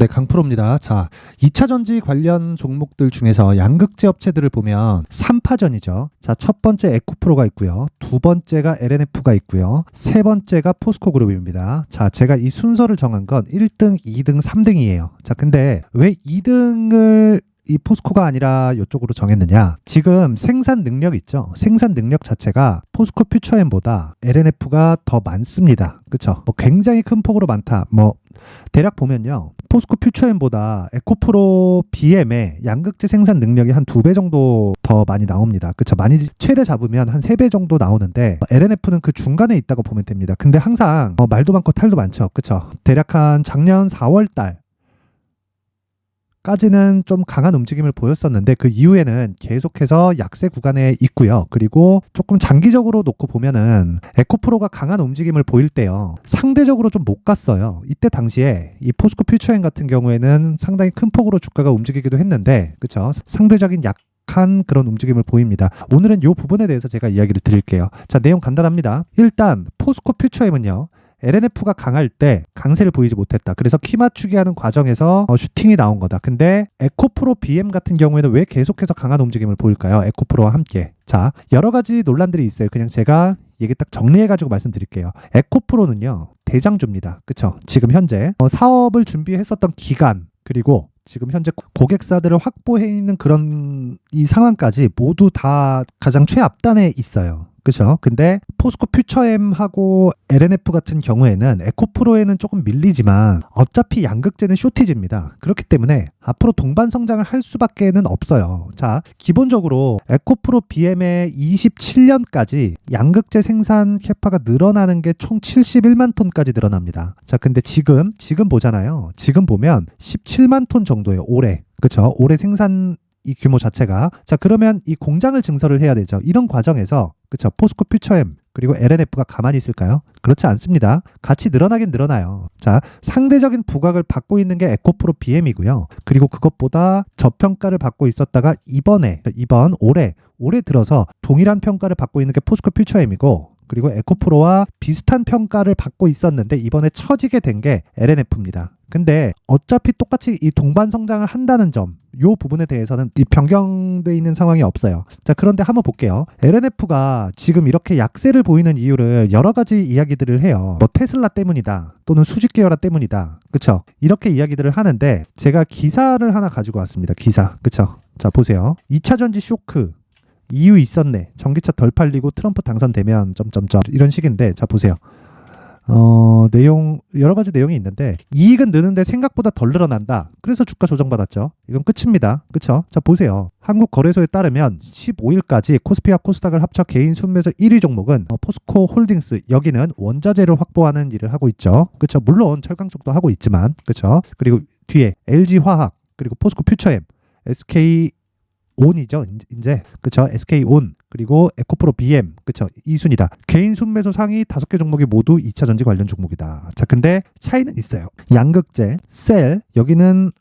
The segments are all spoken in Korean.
네, 강프로입니다. 자, 2차 전지 관련 종목들 중에서 양극재 업체들을 보면 3파전이죠. 자, 첫 번째 에코프로가 있고요. 두 번째가 LNF가 있고요. 세 번째가 포스코그룹입니다. 자, 제가 이 순서를 정한 건 1등, 2등, 3등이에요. 자, 근데 왜 2등을 이 포스코가 아니라 이쪽으로 정했느냐? 지금 생산 능력 있죠? 생산 능력 자체가 포스코 퓨처엠보다 LNF가 더 많습니다. 그쵸? 뭐 굉장히 큰 폭으로 많다. 뭐 대략 보면요. 포스코 퓨처엠보다 에코프로 BM의 양극재 생산 능력이 한 2배 정도 더 많이 나옵니다. 그쵸? 많이 최대 잡으면 한 3배 정도 나오는데 LNF는 그 중간에 있다고 보면 됩니다. 근데 항상 말도 많고 탈도 많죠. 그쵸? 대략 한 작년 4월 달 까지는 좀 강한 움직임을 보였었는데 그 이후에는 계속해서 약세 구간에 있고요. 그리고 조금 장기적으로 놓고 보면은 에코프로가 강한 움직임을 보일 때요. 상대적으로 좀 못 갔어요. 이때 당시에 이 포스코 퓨처엠 같은 경우에는 상당히 큰 폭으로 주가가 움직이기도 했는데 그쵸? 상대적인 약한 그런 움직임을 보입니다. 오늘은 이 부분에 대해서 제가 이야기를 드릴게요. 자, 내용 간단합니다. 일단 포스코 퓨처엠은요. LNF가 강할 때 강세를 보이지 못했다. 그래서 키 맞추기 하는 과정에서 슈팅이 나온 거다. 근데 에코프로 BM 같은 경우에는 왜 계속해서 강한 움직임을 보일까요? 에코프로와 함께. 자, 여러 가지 논란들이 있어요. 그냥 제가 얘기 딱 정리해가지고 말씀드릴게요. 에코프로는요, 대장주입니다. 그쵸? 지금 현재 사업을 준비했었던 기간, 그리고 지금 현재 고객사들을 확보해 있는 그런 이 상황까지 모두 다 가장 최앞단에 있어요. 그렇죠? 근데 포스코 퓨처엠하고 LNF 같은 경우에는 에코프로에는 조금 밀리지만 어차피 양극재는 쇼티지입니다. 그렇기 때문에 앞으로 동반 성장을 할 수밖에는 없어요. 자, 기본적으로 에코프로 BM의 27년까지 양극재 생산 캐파가 늘어나는 게 총 71만 톤까지 늘어납니다. 자, 근데 지금 보잖아요. 지금 보면 17만 톤 정도예요. 올해. 그렇죠? 올해 생산 이 규모 자체가. 자, 그러면 이 공장을 증설을 해야 되죠. 이런 과정에서 그쵸? 포스코 퓨처엠 그리고 LNF가 가만히 있을까요? 그렇지 않습니다. 같이 늘어나긴 늘어나요. 자, 상대적인 부각을 받고 있는 게 에코프로 BM이고요. 그리고 그것보다 저평가를 받고 있었다가 올해 들어서 동일한 평가를 받고 있는 게 포스코 퓨처엠이고, 그리고 에코프로와 비슷한 평가를 받고 있었는데 이번에 처지게 된 게 LNF입니다. 근데 어차피 똑같이 이 동반 성장을 한다는 점, 요 부분에 대해서는 이 변경되어 있는 상황이 없어요. 자, 그런데 한번 볼게요. LNF가 지금 이렇게 약세를 보이는 이유를 여러 가지 이야기들을 해요. 뭐 테슬라 때문이다, 또는 수직 계열화 때문이다, 그쵸? 이렇게 이야기들을 하는데 제가 기사를 하나 가지고 왔습니다. 기사, 그쵸? 자, 보세요. 2차 전지 쇼크 이유 있었네. 전기차 덜 팔리고 트럼프 당선되면 점점점 이런 식인데, 자, 보세요. 내용 여러 가지 내용이 있는데 이익은 느는데 생각보다 덜 늘어난다. 그래서 주가 조정받았죠. 이건 끝입니다. 그쵸? 자, 보세요. 한국거래소에 따르면 15일까지 코스피와 코스닥을 합쳐 개인 순매수 1위 종목은 포스코 홀딩스, 여기는 원자재를 확보하는 일을 하고 있죠. 그쵸? 물론 철강 쪽도 하고 있지만, 그쵸? 그리고 뒤에 LG화학, 그리고 포스코 퓨처엠, SK 온이죠, 이제. 그쵸? SK온, 그리고 에코프로 BM, 그쵸? 이 순이다. 개인 순매수 상위 5개 종목이 모두 2차 전지 관련 종목이다. 자, 근데 차이는 있어요. 양극재, 셀, 여기는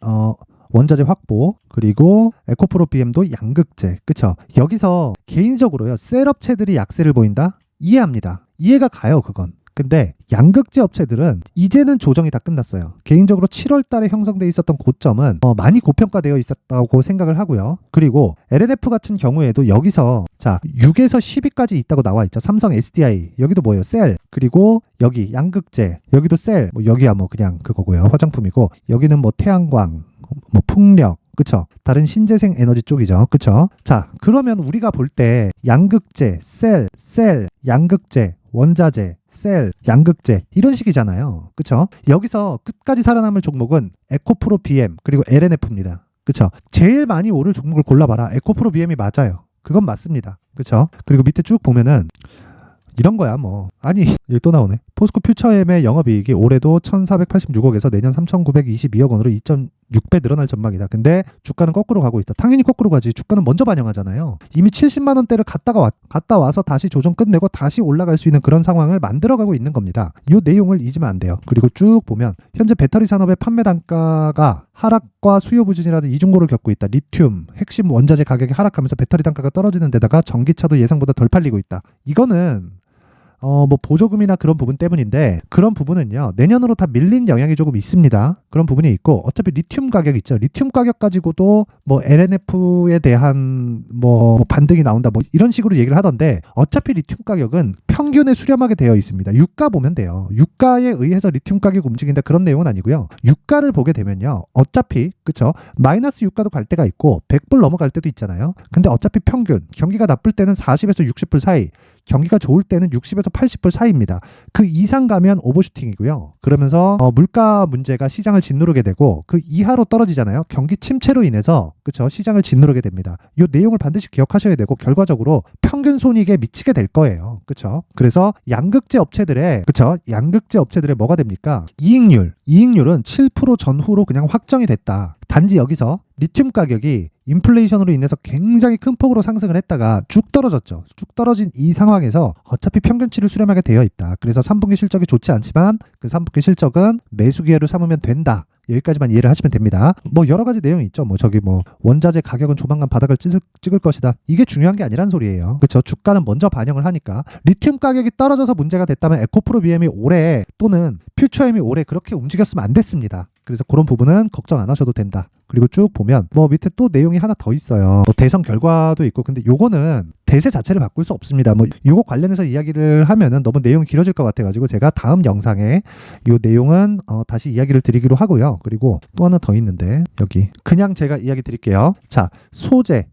원자재 확보, 그리고 에코프로 BM도 양극재, 그쵸? 여기서 개인적으로요, 셀 업체들이 약세를 보인다? 이해합니다. 이해가 가요, 그건. 근데 양극재 업체들은 이제는 조정이 다 끝났어요. 개인적으로 7월 달에 형성돼 있었던 고점은 많이 고평가되어 있었다고 생각을 하고요. 그리고 LNF 같은 경우에도 여기서 자, 6에서 10위까지 있다고 나와 있죠. 삼성 SDI, 여기도 뭐예요? 셀. 그리고 여기 양극재, 여기도 셀. 뭐 여기야 뭐 그냥 그거고요. 화장품이고, 여기는 뭐 태양광, 뭐 풍력, 그쵸? 다른 신재생 에너지 쪽이죠. 그쵸? 자, 그러면 우리가 볼 때 양극재, 셀, 양극재, 원자재, 셀, 양극재, 이런 식이잖아요. 그쵸? 여기서 끝까지 살아남을 종목은 에코프로 BM 그리고 LNF입니다. 그쵸? 제일 많이 오를 종목을 골라봐라. 에코프로 BM이 맞아요. 그건 맞습니다. 그쵸? 그리고 밑에 쭉 보면은 이런 거야 뭐. 아니, 여기 또 나오네. 포스코 퓨처엠의 영업이익이 올해도 1,486억에서 내년 3,922억 원으로 2.6배 늘어날 전망이다. 근데 주가는 거꾸로 가고 있다. 당연히 거꾸로 가지. 주가는 먼저 반영하잖아요. 이미 70만 원대를 갔다 와서 다시 조정 끝내고 다시 올라갈 수 있는 그런 상황을 만들어가고 있는 겁니다. 이 내용을 잊으면 안 돼요. 그리고 쭉 보면 현재 배터리 산업의 판매 단가가 하락과 수요 부진이라는 이중고를 겪고 있다. 리튬, 핵심 원자재 가격이 하락하면서 배터리 단가가 떨어지는 데다가 전기차도 예상보다 덜 팔리고 있다. 이거는 뭐 보조금이나 그런 부분 때문인데 그런 부분은요 내년으로 다 밀린 영향이 조금 있습니다. 그런 부분이 있고 어차피 리튬 가격 있죠. 리튬 가격 가지고도 뭐 LNF에 대한 뭐 반등이 나온다 뭐 이런 식으로 얘기를 하던데 어차피 리튬 가격은 평균에 수렴하게 되어 있습니다. 유가 보면 돼요. 유가에 의해서 리튬 가격 움직인다 그런 내용은 아니고요. 유가를 보게 되면요 어차피 그쵸 마이너스 유가도 갈 때가 있고 100불 넘어갈 때도 있잖아요. 근데 어차피 평균 경기가 나쁠 때는 40에서 60불 사이, 경기가 좋을 때는 60에서 80불 사이입니다. 그 이상 가면 오버슈팅이고요. 그러면서 물가 문제가 시장을 짓누르게 되고 그 이하로 떨어지잖아요. 경기 침체로 인해서 그쵸 시장을 짓누르게 됩니다. 이 내용을 반드시 기억하셔야 되고 결과적으로 평균 손익에 미치게 될 거예요. 그쵸? 그래서 양극재 업체들의 그쵸 양극재 업체들의 뭐가 됩니까? 이익률은 7% 전후로 그냥 확정이 됐다. 단지 여기서 리튬 가격이 인플레이션으로 인해서 굉장히 큰 폭으로 상승을 했다가 쭉 떨어졌죠. 쭉 떨어진 이 상황에서 어차피 평균치를 수렴하게 되어 있다. 그래서 3분기 실적이 좋지 않지만 그 3분기 실적은 매수 기회로 삼으면 된다. 여기까지만 이해를 하시면 됩니다. 뭐 여러 가지 내용이 있죠. 뭐 저기 뭐 원자재 가격은 조만간 바닥을 찍을 것이다. 이게 중요한 게 아니란 소리예요. 그렇죠? 주가는 먼저 반영을 하니까 리튬 가격이 떨어져서 문제가 됐다면 에코프로 BM이 올해 또는 퓨처엠이 올해 그렇게 움직였으면 안 됐습니다. 그래서 그런 부분은 걱정 안 하셔도 된다. 그리고 쭉 보면 뭐 밑에 또 내용이 하나 더 있어요. 뭐 대선 결과도 있고 근데 요거는 대세 자체를 바꿀 수 없습니다. 뭐 요거 관련해서 이야기를 하면은 너무 내용이 길어질 것 같아가지고 제가 다음 영상에 요 내용은 다시 이야기를 드리기로 하고요. 그리고 또 하나 더 있는데 여기 그냥 제가 이야기 드릴게요. 자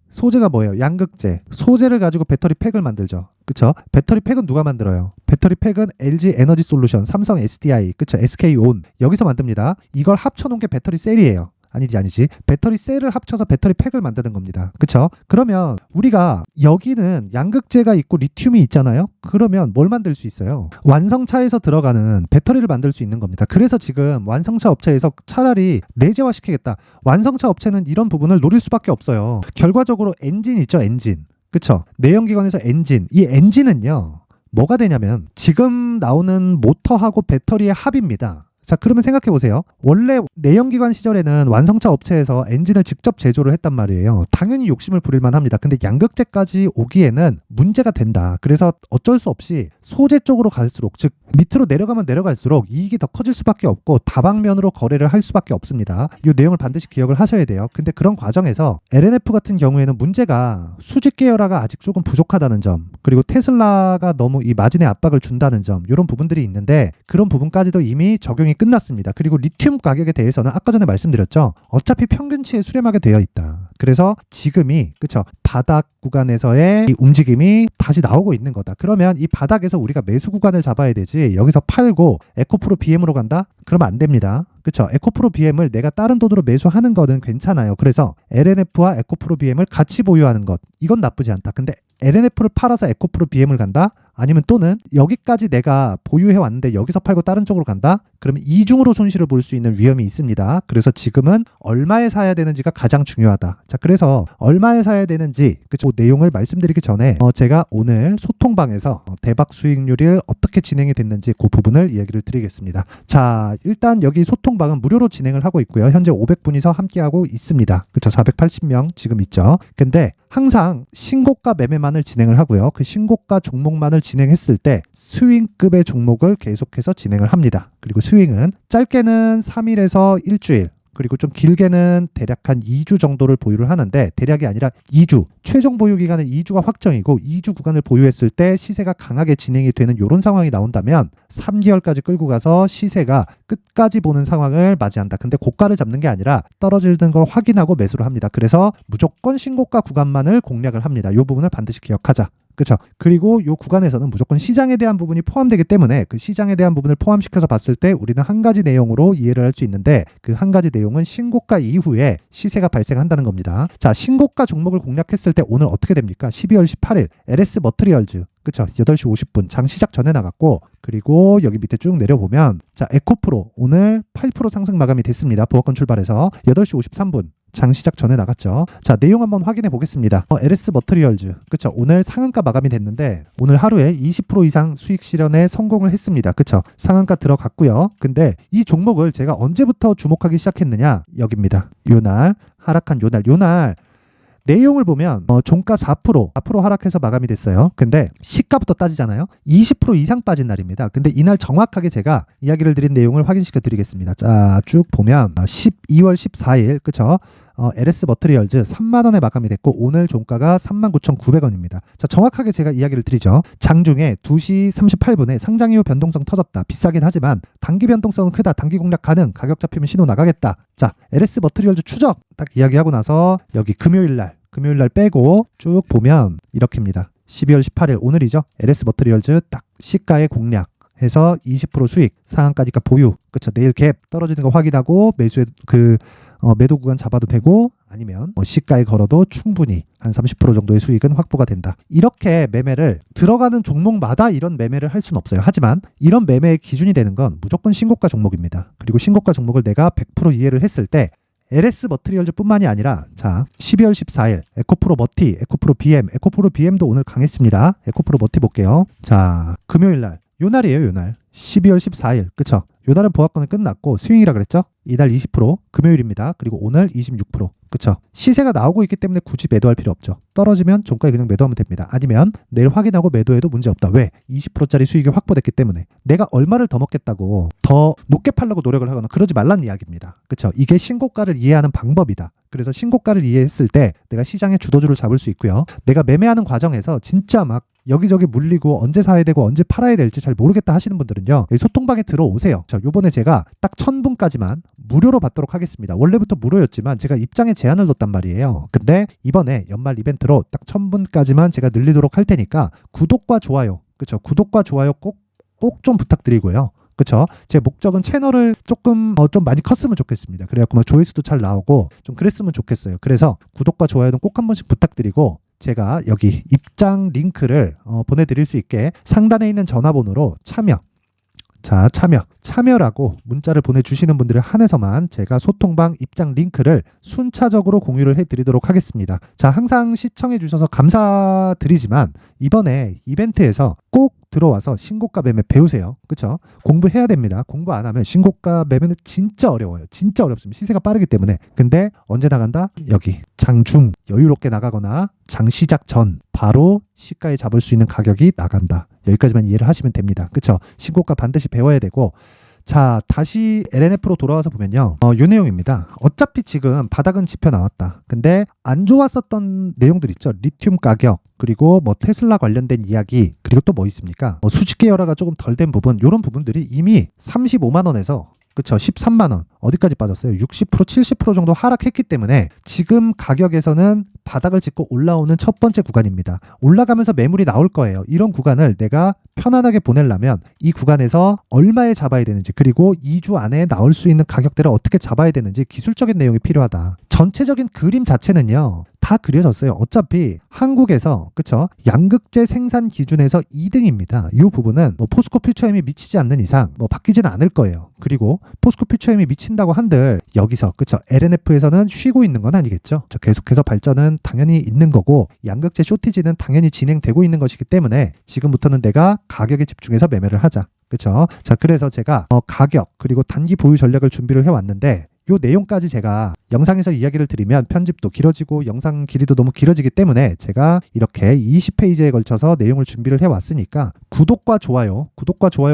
소재가 뭐예요? 양극재. 소재를 가지고 배터리 팩을 만들죠. 그쵸? 배터리 팩은 누가 만들어요? 배터리 팩은 LG 에너지 솔루션, 삼성 SDI, 그쵸? SK온 여기서 만듭니다. 이걸 합쳐놓은 게 배터리 셀이에요. 아니지. 배터리 셀을 합쳐서 배터리 팩을 만드는 겁니다. 그쵸? 그러면 우리가 여기는 양극재가 있고 리튬이 있잖아요? 그러면 뭘 만들 수 있어요? 완성차에서 들어가는 배터리를 만들 수 있는 겁니다. 그래서 지금 완성차 업체에서 차라리 내재화시키겠다. 완성차 업체는 이런 부분을 노릴 수밖에 없어요. 결과적으로 엔진 있죠? 엔진. 그쵸? 내연기관에서 엔진. 이 엔진은요. 뭐가 되냐면 지금 나오는 모터하고 배터리의 합입니다. 자, 그러면 생각해 보세요. 원래 내연기관 시절에는 완성차 업체에서 엔진을 직접 제조를 했단 말이에요. 당연히 욕심을 부릴만 합니다. 근데 양극재까지 오기에는 문제가 된다. 그래서 어쩔 수 없이 소재 쪽으로 갈수록, 즉 밑으로 내려가면 내려갈수록 이익이 더 커질 수밖에 없고 다방면으로 거래를 할 수밖에 없습니다. 이 내용을 반드시 기억을 하셔야 돼요. 근데 그런 과정에서 LNF 같은 경우에는 문제가 수직 계열화가 아직 조금 부족하다는 점, 그리고 테슬라가 너무 이 마진에 압박을 준다는 점, 이런 부분들이 있는데 그런 부분까지도 이미 적용이 끝났습니다. 그리고 리튬 가격에 대해서는 아까 전에 말씀드렸죠. 어차피 평균치에 수렴하게 되어 있다. 그래서 지금이 그쵸 바닥 구간에서의 이 움직임이 다시 나오고 있는 거다. 그러면 이 바닥에서 우리가 매수 구간을 잡아야 되지 여기서 팔고 에코프로 BM으로 간다? 그러면 안 됩니다. 그쵸? 에코프로 BM을 내가 다른 돈으로 매수하는 거는 괜찮아요. 그래서 LNF와 에코프로 BM을 같이 보유하는 것 이건 나쁘지 않다. 근데 LNF를 팔아서 에코프로 BM을 간다? 아니면 또는 여기까지 내가 보유해 왔는데 여기서 팔고 다른 쪽으로 간다? 그러면 이중으로 손실을 볼 수 있는 위험이 있습니다. 그래서 지금은 얼마에 사야 되는지가 가장 중요하다. 자, 그래서 얼마에 사야 되는지 그 내용을 말씀드리기 전에 제가 오늘 소통방에서 대박 수익률이 어떻게 진행이 됐는지 그 부분을 이야기를 드리겠습니다. 자, 일단 여기 소통방은 무료로 진행을 하고 있고요. 현재 500분이서 함께하고 있습니다. 그쵸? 480명 지금 있죠. 근데 항상 신고가 매매만을 진행을 하고요. 그 신고가 종목만을 진행했을 때 스윙급의 종목을 계속해서 진행을 합니다. 그리고 스윙은 짧게는 3일에서 일주일, 그리고 좀 길게는 대략 한 2주 정도를 보유를 하는데 대략이 아니라 2주, 최종 보유 기간은 2주가 확정이고 2주 구간을 보유했을 때 시세가 강하게 진행이 되는 이런 상황이 나온다면 3개월까지 끌고 가서 시세가 끝까지 보는 상황을 맞이한다. 근데 고가를 잡는 게 아니라 떨어지는 걸 확인하고 매수를 합니다. 그래서 무조건 신고가 구간만을 공략을 합니다. 이 부분을 반드시 기억하자. 그렇죠. 그리고 이 구간에서는 무조건 시장에 대한 부분이 포함되기 때문에 그 시장에 대한 부분을 포함시켜서 봤을 때 우리는 한 가지 내용으로 이해를 할 수 있는데 그 한 가지 내용은 신고가 이후에 시세가 발생한다는 겁니다. 자, 신고가 종목을 공략했을 때 오늘 어떻게 됩니까? 12월 18일 LS 머트리얼즈 그쵸? 8시 50분 장 시작 전에 나갔고 그리고 여기 밑에 쭉 내려보면 자 에코프로 오늘 8% 상승 마감이 됐습니다. 보합권 출발해서 8시 53분 장 시작 전에 나갔죠. 자, 내용 한번 확인해 보겠습니다. LS 머트리얼즈 그쵸? 오늘 상한가 마감이 됐는데 오늘 하루에 20% 이상 수익 실현에 성공을 했습니다. 그쵸? 상한가 들어갔고요. 근데 이 종목을 제가 언제부터 주목하기 시작했느냐? 여기입니다. 요날 하락한 요날 내용을 보면 종가 4% 하락해서 마감이 됐어요. 근데 시가부터 따지잖아요. 20% 이상 빠진 날입니다. 근데 이날 정확하게 제가 이야기를 드린 내용을 확인시켜 드리겠습니다. 자, 쭉 보면 12월 14일 그쵸? LS 머트리얼즈 3만원에 마감이 됐고 오늘 종가가 39,900원입니다. 자, 정확하게 제가 이야기를 드리죠. 장중에 2시 38분에 상장 이후 변동성 터졌다. 비싸긴 하지만 단기 변동성은 크다. 단기 공략 가능. 가격 잡히면 신호 나가겠다. 자, LS 머트리얼즈 추적 딱 이야기하고 나서 여기 금요일날 빼고 쭉 보면 이렇게입니다. 12월 18일 오늘이죠. LS 머트리얼즈 딱 시가의 공략 해서 20% 수익, 상한가니까 보유. 그쵸? 내일 갭 떨어지는 거 확인하고 매수에 매도 구간 잡아도 되고 아니면 시가에 걸어도 충분히 한 30% 정도의 수익은 확보가 된다. 이렇게 매매를 들어가는 종목마다 이런 매매를 할 수는 없어요. 하지만 이런 매매의 기준이 되는 건 무조건 신고가 종목입니다. 그리고 신고가 종목을 내가 100% 이해를 했을 때 LS 머트리얼즈 뿐만이 아니라 자 12월 14일 에코프로 머티, 에코프로 BM도 오늘 강했습니다. 에코프로 머티 볼게요. 자 금요일날 요 날이에요. 요 날 12월 14일 그쵸? 요 날은 보합권은 끝났고 스윙이라 그랬죠? 이달 20% 금요일입니다. 그리고 오늘 26% 그쵸? 시세가 나오고 있기 때문에 굳이 매도할 필요 없죠. 떨어지면 종가에 그냥 매도하면 됩니다. 아니면 내일 확인하고 매도해도 문제없다. 왜? 20%짜리 수익이 확보됐기 때문에. 내가 얼마를 더 먹겠다고 더 높게 팔려고 노력을 하거나 그러지 말란 이야기입니다. 그쵸? 이게 신고가를 이해하는 방법이다. 그래서 신고가를 이해했을 때 내가 시장의 주도주를 잡을 수 있고요. 내가 매매하는 과정에서 진짜 막 여기저기 물리고 언제 사야 되고 언제 팔아야 될지 잘 모르겠다 하시는 분들은요. 소통방에 들어오세요. 자, 요번에 제가 딱 1000분까지만 무료로 받도록 하겠습니다. 원래부터 무료였지만 제가 입장에 제한을 뒀단 말이에요. 근데 이번에 연말 이벤트로 딱 1000분까지만 제가 늘리도록 할 테니까 구독과 좋아요. 그쵸? 구독과 좋아요 꼭 좀 부탁드리고요. 그쵸? 제 목적은 채널을 조금 좀 많이 컸으면 좋겠습니다. 그래갖고 막 조회수도 잘 나오고 좀 그랬으면 좋겠어요. 그래서 구독과 좋아요는 꼭 한 번씩 부탁드리고 제가 여기 입장 링크를 보내드릴 수 있게 상단에 있는 전화번호로 참여라고 문자를 보내주시는 분들을 한해서만 제가 소통방 입장 링크를 순차적으로 공유를 해드리도록 하겠습니다. 자, 항상 시청해주셔서 감사드리지만 이번에 이벤트에서 꼭 들어와서 신고가 매매 배우세요. 그쵸? 공부해야 됩니다. 공부 안 하면 신고가 매매는 진짜 어려워요. 진짜 어렵습니다. 시세가 빠르기 때문에. 근데 언제 나간다? 여기 장중 여유롭게 나가거나 장 시작 전 바로 시가에 잡을 수 있는 가격이 나간다. 여기까지만 이해를 하시면 됩니다. 그쵸? 신고가 반드시 배워야 되고 자, 다시 LNF로 돌아와서 보면요. 요 내용입니다. 어차피 지금 바닥은 짚혀 나왔다. 근데 안 좋았었던 내용들 있죠. 리튬 가격, 그리고 뭐 테슬라 관련된 이야기, 그리고 또 뭐 있습니까? 수직 계열화가 조금 덜 된 부분, 이런 부분들이 이미 35만 원에서 그쵸? 13만 원 어디까지 빠졌어요? 60% 70% 정도 하락했기 때문에 지금 가격에서는 바닥을 짚고 올라오는 첫 번째 구간입니다. 올라가면서 매물이 나올 거예요. 이런 구간을 내가 편안하게 보내려면 이 구간에서 얼마에 잡아야 되는지 그리고 2주 안에 나올 수 있는 가격대를 어떻게 잡아야 되는지 기술적인 내용이 필요하다. 전체적인 그림 자체는요. 다 그려졌어요. 어차피 한국에서 그쵸? 양극재 생산 기준에서 2등입니다. 이 부분은 뭐 포스코 퓨처엠이 미치지 않는 이상 뭐 바뀌지는 않을 거예요. 그리고 포스코 퓨처엠이 미친다고 한들 여기서 그쵸? LNF에서는 쉬고 있는 건 아니겠죠. 계속해서 발전은 당연히 있는 거고 양극재 쇼티지는 당연히 진행되고 있는 것이기 때문에 지금부터는 내가 가격에 집중해서 매매를 하자. 그쵸? 자, 그래서 제가 가격 그리고 단기 보유 전략을 준비를 해왔는데 요 내용까지 제가 영상에서 이야기를 드리면 편집도 길어지고 영상 길이도 너무 길어지기 때문에 제가 이렇게 20페이지에 걸쳐서 내용을 준비를 해왔으니까 구독과 좋아요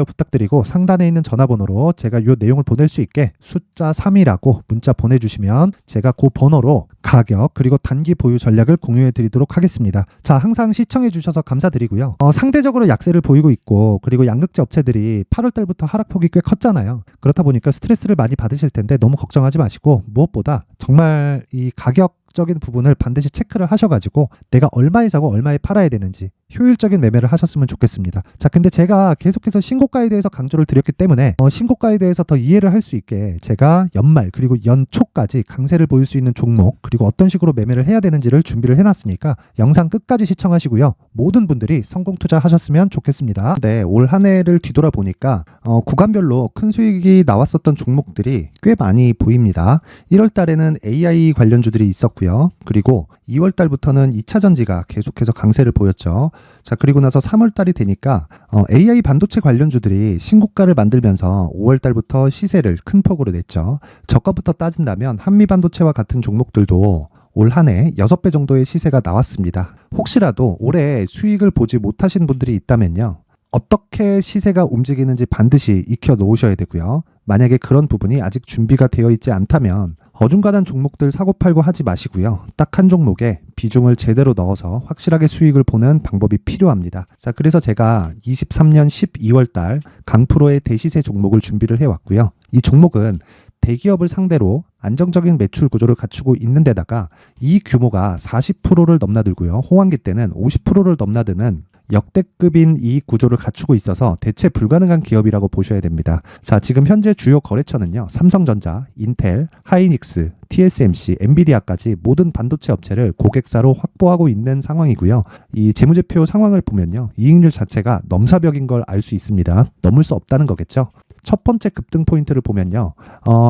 부탁드리고 상단에 있는 전화번호로 제가 요 내용을 보낼 수 있게 숫자 3이라고 문자 보내주시면 제가 그 번호로 가격 그리고 단기 보유 전략을 공유해 드리도록 하겠습니다. 자, 항상 시청해 주셔서 감사드리고요. 상대적으로 약세를 보이고 있고 그리고 양극재 업체들이 8월 달부터 하락폭이 꽤 컸잖아요. 그렇다 보니까 스트레스를 많이 받으실 텐데 너무 걱정하지 마시고 무엇보다 정말 이 가격적인 부분을 반드시 체크를 하셔가지고 내가 얼마에 사고 얼마에 팔아야 되는지 효율적인 매매를 하셨으면 좋겠습니다. 자, 근데 제가 계속해서 신고가에 대해서 강조를 드렸기 때문에 신고가에 대해서 더 이해를 할 수 있게 제가 연말 그리고 연초까지 강세를 보일 수 있는 종목 그리고 어떤 식으로 매매를 해야 되는지를 준비를 해놨으니까 영상 끝까지 시청하시고요. 모든 분들이 성공 투자하셨으면 좋겠습니다. 네, 올 한 해를 뒤돌아보니까 구간별로 큰 수익이 나왔었던 종목들이 꽤 많이 보입니다. 1월 달에는 AI 관련주들이 있었고요. 그리고 2월 달부터는 2차 전지가 계속해서 강세를 보였죠. 자, 그리고 나서 3월 달이 되니까 AI 반도체 관련주들이 신고가를 만들면서 5월 달부터 시세를 큰 폭으로 냈죠. 저가부터 따진다면 한미 반도체와 같은 종목들도 올 한 해 6배 정도의 시세가 나왔습니다. 혹시라도 올해 수익을 보지 못하신 분들이 있다면요. 어떻게 시세가 움직이는지 반드시 익혀 놓으셔야 되고요. 만약에 그런 부분이 아직 준비가 되어 있지 않다면 어중간한 종목들 사고팔고 하지 마시고요. 딱 한 종목에 비중을 제대로 넣어서 확실하게 수익을 보는 방법이 필요합니다. 자, 그래서 제가 23년 12월 달 강프로의 대시세 종목을 준비를 해왔고요. 이 종목은 대기업을 상대로 안정적인 매출 구조를 갖추고 있는 데다가 이 규모가 40%를 넘나들고요. 호황기 때는 50%를 넘나드는 역대급인 이익 구조를 갖추고 있어서 대체 불가능한 기업이라고 보셔야 됩니다. 자, 지금 현재 주요 거래처는요. 삼성전자, 인텔, 하이닉스, TSMC, 엔비디아까지 모든 반도체 업체를 고객사로 확보하고 있는 상황이고요. 이 재무제표 상황을 보면요. 이익률 자체가 넘사벽인 걸 알 수 있습니다. 넘을 수 없다는 거겠죠. 첫 번째 급등 포인트를 보면요.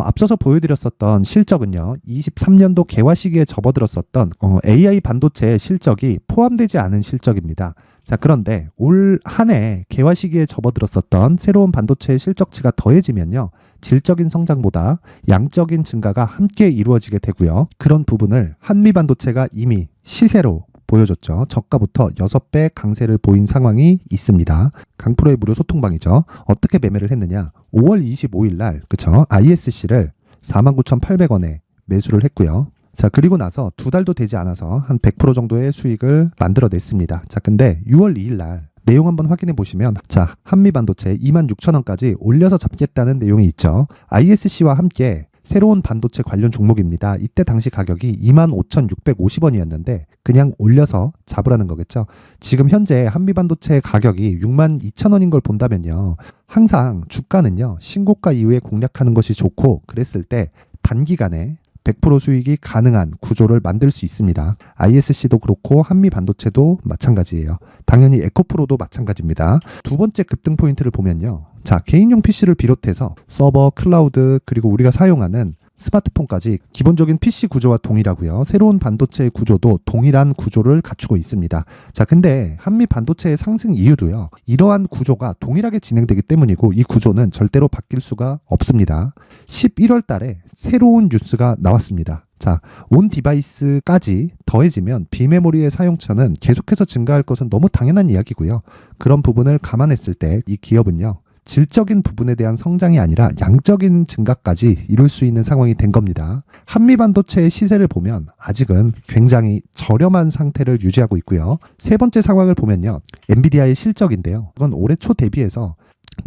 앞서서 보여드렸었던 실적은요. 23년도 개화 시기에 접어들었었던 AI 반도체 실적이 포함되지 않은 실적입니다. 자, 그런데 올 한 해 개화 시기에 접어들었었던 새로운 반도체 실적치가 더해지면요. 질적인 성장보다 양적인 증가가 함께 이루어지게 되고요. 그런 부분을 한미반도체가 이미 시세로 보여줬죠. 저가부터 6배 강세를 보인 상황이 있습니다. 강프로의 무료 소통방이죠. 어떻게 매매를 했느냐. 5월 25일 날 그쵸? ISC를 49,800원에 매수를 했고요. 자, 그리고 나서 2달도 되지 않아서 한 100% 정도의 수익을 만들어냈습니다. 자, 근데 6월 2일 날 내용 한번 확인해 보시면 자, 한미반도체 26,000원까지 올려서 잡겠다는 내용이 있죠. ISC와 함께 새로운 반도체 관련 종목입니다. 이때 당시 가격이 25,650원이었는데 그냥 올려서 잡으라는 거겠죠. 지금 현재 한미반도체 가격이 62,000원인 걸 본다면요. 항상 주가는요. 신고가 이후에 공략하는 것이 좋고 그랬을 때 단기간에 100% 수익이 가능한 구조를 만들 수 있습니다. ISC도 그렇고 한미반도체도 마찬가지예요. 당연히 에코프로도 마찬가지입니다. 두 번째 급등 포인트를 보면요. 자, 개인용 PC를 비롯해서 서버, 클라우드, 그리고 우리가 사용하는 스마트폰까지 기본적인 PC 구조와 동일하고요. 새로운 반도체의 구조도 동일한 구조를 갖추고 있습니다. 자, 근데 한미 반도체의 상승 이유도요. 이러한 구조가 동일하게 진행되기 때문이고 이 구조는 절대로 바뀔 수가 없습니다. 11월 달에 새로운 뉴스가 나왔습니다. 자, 온 디바이스까지 더해지면 비메모리의 사용처는 계속해서 증가할 것은 너무 당연한 이야기고요. 그런 부분을 감안했을 때 이 기업은요. 질적인 부분에 대한 성장이 아니라 양적인 증가까지 이룰 수 있는 상황이 된 겁니다. 한미반도체의 시세를 보면 아직은 굉장히 저렴한 상태를 유지하고 있고요. 세 번째 상황을 보면요. 엔비디아의 실적인데요. 이건 올해 초 대비해서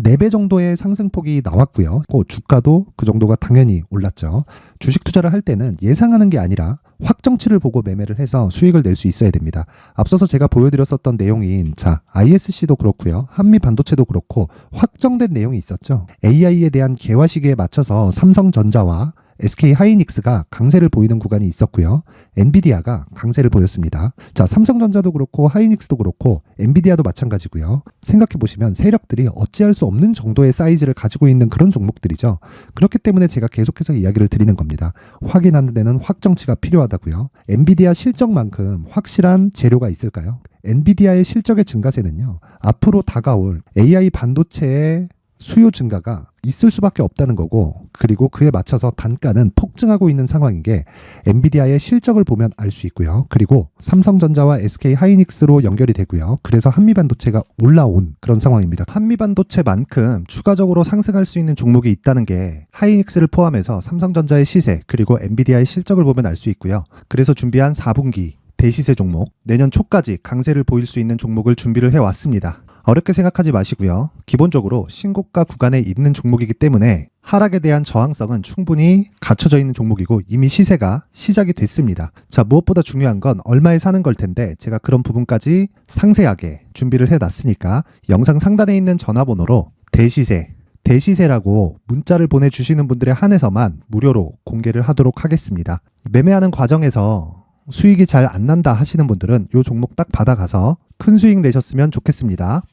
4배 정도의 상승폭이 나왔고요. 주가도 그 정도가 당연히 올랐죠. 주식 투자를 할 때는 예상하는 게 아니라 확정치를 보고 매매를 해서 수익을 낼 수 있어야 됩니다. 앞서서 제가 보여드렸었던 내용인 자, ISC도 그렇고요. 한미반도체도 그렇고 확정된 내용이 있었죠. AI에 대한 개화 시기에 맞춰서 삼성전자와 SK 하이닉스가 강세를 보이는 구간이 있었고요. 엔비디아가 강세를 보였습니다. 자, 삼성전자도 그렇고 하이닉스도 그렇고 엔비디아도 마찬가지고요. 생각해 보시면 세력들이 어찌할 수 없는 정도의 사이즈를 가지고 있는 그런 종목들이죠. 그렇기 때문에 제가 계속해서 이야기를 드리는 겁니다. 확인하는 데는 확정치가 필요하다고요. 엔비디아 실적만큼 확실한 재료가 있을까요? 엔비디아의 실적의 증가세는요. 앞으로 다가올 AI 반도체의 수요 증가가 있을 수밖에 없다는 거고 그리고 그에 맞춰서 단가는 폭증하고 있는 상황인 게 엔비디아의 실적을 보면 알 수 있고요. 그리고 삼성전자와 SK 하이닉스로 연결이 되고요. 그래서 한미반도체가 올라온 그런 상황입니다. 한미반도체만큼 추가적으로 상승할 수 있는 종목이 있다는 게 하이닉스를 포함해서 삼성전자의 시세 그리고 엔비디아의 실적을 보면 알 수 있고요. 그래서 준비한 4분기 대시세 종목 내년 초까지 강세를 보일 수 있는 종목을 준비를 해왔습니다. 어렵게 생각하지 마시고요. 기본적으로 신고가 구간에 있는 종목이기 때문에 하락에 대한 저항성은 충분히 갖춰져 있는 종목이고 이미 시세가 시작이 됐습니다. 자, 무엇보다 중요한 건 얼마에 사는 걸 텐데 제가 그런 부분까지 상세하게 준비를 해놨으니까 영상 상단에 있는 전화번호로 대시세라고 문자를 보내주시는 분들에 한해서만 무료로 공개를 하도록 하겠습니다. 매매하는 과정에서 수익이 잘 안 난다 하시는 분들은 이 종목 딱 받아가서 큰 수익 내셨으면 좋겠습니다.